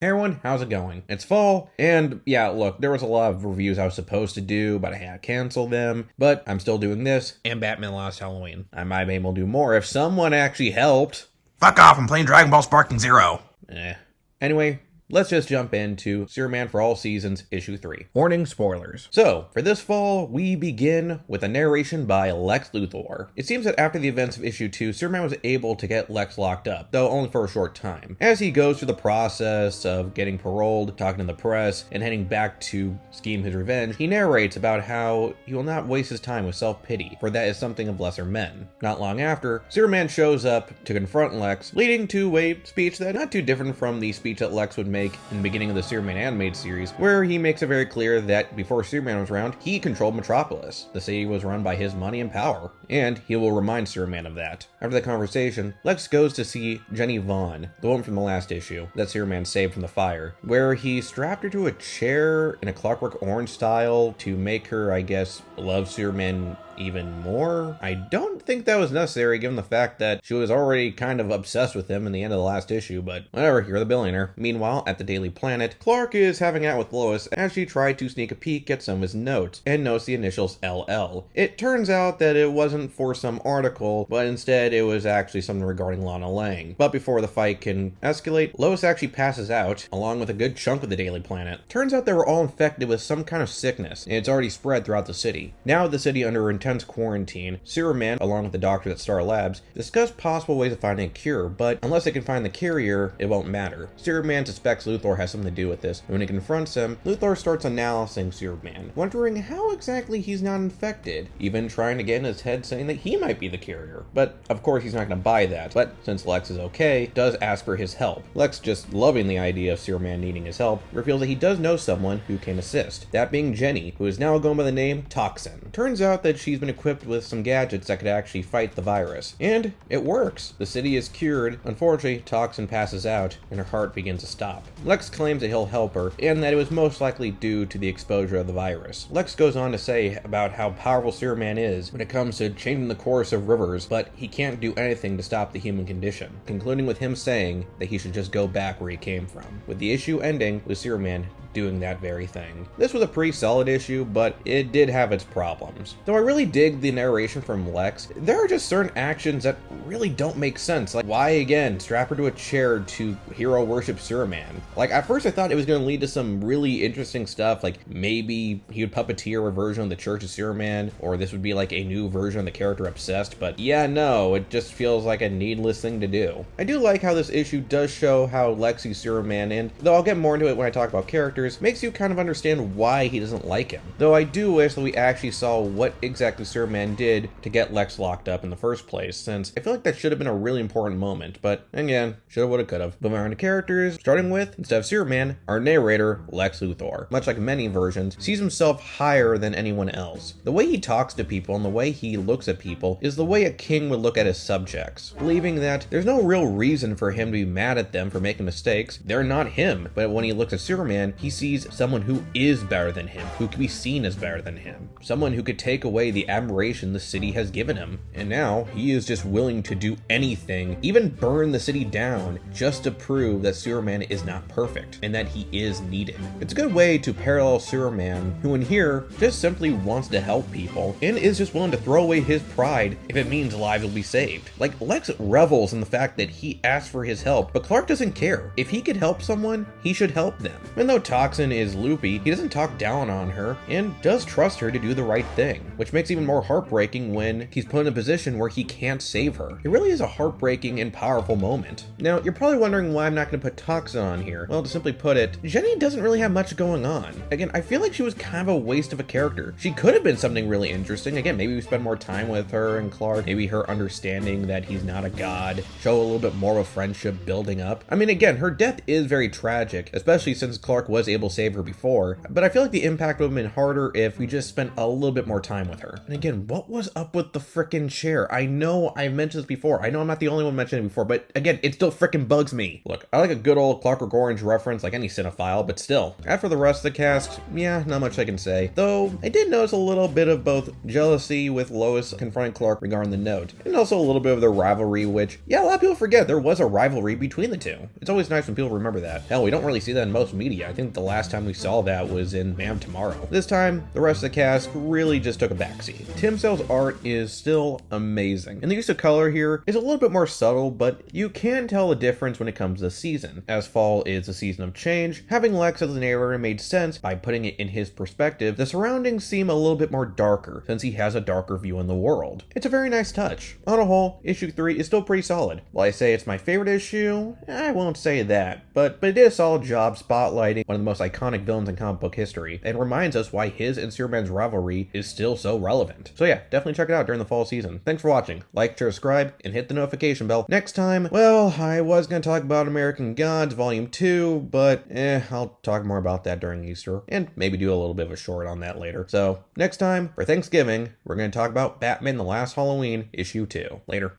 Hey everyone, how's it going? It's fall, and yeah, look, there was a lot of reviews I was supposed to do, but I had to cancel them. But I'm still doing this, and Batman Last Halloween. I might be able to do more if someone actually helped. Fuck off, I'm playing Dragon Ball Sparking Zero. Anyway, let's just jump into Superman for All Seasons, Issue 3. Warning, spoilers. So, for this fall, we begin with a narration by Lex Luthor. It seems that after the events of Issue 2, Superman was able to get Lex locked up, though only for a short time. As he goes through the process of getting paroled, talking to the press, and heading back to scheme his revenge, he narrates about how he will not waste his time with self-pity, for that is something of lesser men. Not long after, Superman shows up to confront Lex, leading to a speech that not too different from the speech that Lex would make in the beginning of the Superman animated series, where he makes it very clear that before Superman was around, he controlled Metropolis. The city was run by his money and power, and he will remind Superman of that. After the conversation, Lex goes to see Jenny Vaughn, the woman from the last issue that Superman saved from the fire, where he strapped her to a chair in a Clockwork Orange style to make her, I guess, love Superman even more. I don't think that was necessary given the fact that she was already kind of obsessed with him in the end of the last issue, but whatever, you're the billionaire. Meanwhile, at the Daily Planet, Clark is having out with Lois as she tried to sneak a peek at some of his notes and notes the initials LL. It turns out that it wasn't for some article, but instead it was actually something regarding Lana Lang. But before the fight can escalate, Lois actually passes out, along with a good chunk of the Daily Planet. Turns out they were all infected with some kind of sickness, and it's already spread throughout the city. Now the city under intense quarantine, Superman, along with the doctors at Star Labs, discuss possible ways of finding a cure, but unless they can find the carrier, it won't matter. Superman suspects Luthor has something to do with this, and when he confronts him, Luthor starts analyzing Superman, wondering how exactly he's not infected, even trying to get in his head saying that he might be the carrier. But of course he's not going to buy that, but since Lex is okay, does ask for his help. Lex, just loving the idea of Superman needing his help, reveals that he does know someone who can assist, that being Jenny, who is now going by the name Toxin. Turns out that she's been equipped with some gadgets that could actually fight the virus. And it works. The city is cured. Unfortunately, Toxin passes out and her heart begins to stop. Lex claims that he'll help her and that it was most likely due to the exposure of the virus. Lex goes on to say about how powerful Superman is when it comes to changing the course of rivers, but he can't do anything to stop the human condition, concluding with him saying that he should just go back where he came from, with the issue ending with Superman doing that very thing. This was a pretty solid issue, but it did have its problems. Though I really dig the narration from Lex, there are just certain actions that really don't make sense. Like, why again strap her to a chair to hero worship Superman? Like, at first I thought it was going to lead to some really interesting stuff, like maybe he would puppeteer a version of the Church of Superman, or this would be like a new version of the character Obsessed, but yeah, no, it just feels like a needless thing to do. I do like how this issue does show how Lex sees Superman, and though I'll get more into it when I talk about characters, makes you kind of understand why he doesn't like him. Though I do wish that we actually saw what exactly Superman did to get Lex locked up in the first place, since I feel like that should have been a really important moment, but again, shoulda, woulda, coulda. Moving on to characters, starting with, instead of Superman, our narrator, Lex Luthor. Much like many versions, sees himself higher than anyone else. The way he talks to people and the way he looks at people is the way a king would look at his subjects, believing that there's no real reason for him to be mad at them for making mistakes. They're not him, but when he looks at Superman, he sees someone who is better than him, who can be seen as better than him, someone who could take away the admiration the city has given him. And now he is just willing to do anything, even burn the city down, just to prove that Superman is not perfect and that he is needed. It's a good way to parallel Superman, who in here just simply wants to help people and is just willing to throw away his pride if it means lives will be saved. Like, Lex revels in the fact that he asked for his help, but Clark doesn't care. If he could help someone, he should help them. Even though Toxin is loopy, he doesn't talk down on her and does trust her to do the right thing, which makes it even more heartbreaking when he's put in a position where he can't save her. It really is a heartbreaking and powerful moment. Now, you're probably wondering why I'm not going to put Toxin on here. Well, to simply put it, Jenny doesn't really have much going on. Again, I feel like she was kind of a waste of a character. She could have been something really interesting. Again, maybe we spend more time with her and Clark, maybe her understanding that he's not a god, show a little bit more of a friendship building up. I mean, again, her death is very tragic, especially since Clark was able to save her before, but I feel like the impact would have been harder if we just spent a little bit more time with her. And again, what was up with the frickin' chair? I know I mentioned this before. I know I'm not the only one mentioning it before, but again, it still frickin' bugs me. Look, I like a good old Clockwork Orange reference like any cinephile, but still. As for the rest of the cast, yeah, not much I can say. Though, I did notice a little bit of both jealousy with Lois confronting Clark regarding the note, and also a little bit of their rivalry, which, yeah, a lot of people forget there was a rivalry between the two. It's always nice when people remember that. Hell, we don't really see that in most media. I think the last time we saw that was in Man of Tomorrow. This time, the rest of the cast really just took a backseat. Tim Sale's art is still amazing, and the use of color here is a little bit more subtle, but you can tell the difference when it comes to season. As fall is a season of change, having Lex as the narrator made sense by putting it in his perspective. The surroundings seem a little bit more darker, since he has a darker view in the world. It's a very nice touch. On a whole, issue 3 is still pretty solid. While I say it's my favorite issue, I won't say that, but it did a solid job spotlighting one of the most iconic villains in comic book history, and reminds us why his and Superman's rivalry is still so relevant. So yeah, definitely check it out during the fall season. Thanks for watching. Like, share, subscribe, and hit the notification bell. Next time, well, I was going to talk about American Gods Volume 2, but I'll talk more about that during Easter, and maybe do a little bit of a short on that later. So, next time, for Thanksgiving, we're going to talk about Batman The Last Halloween, Issue 2. Later.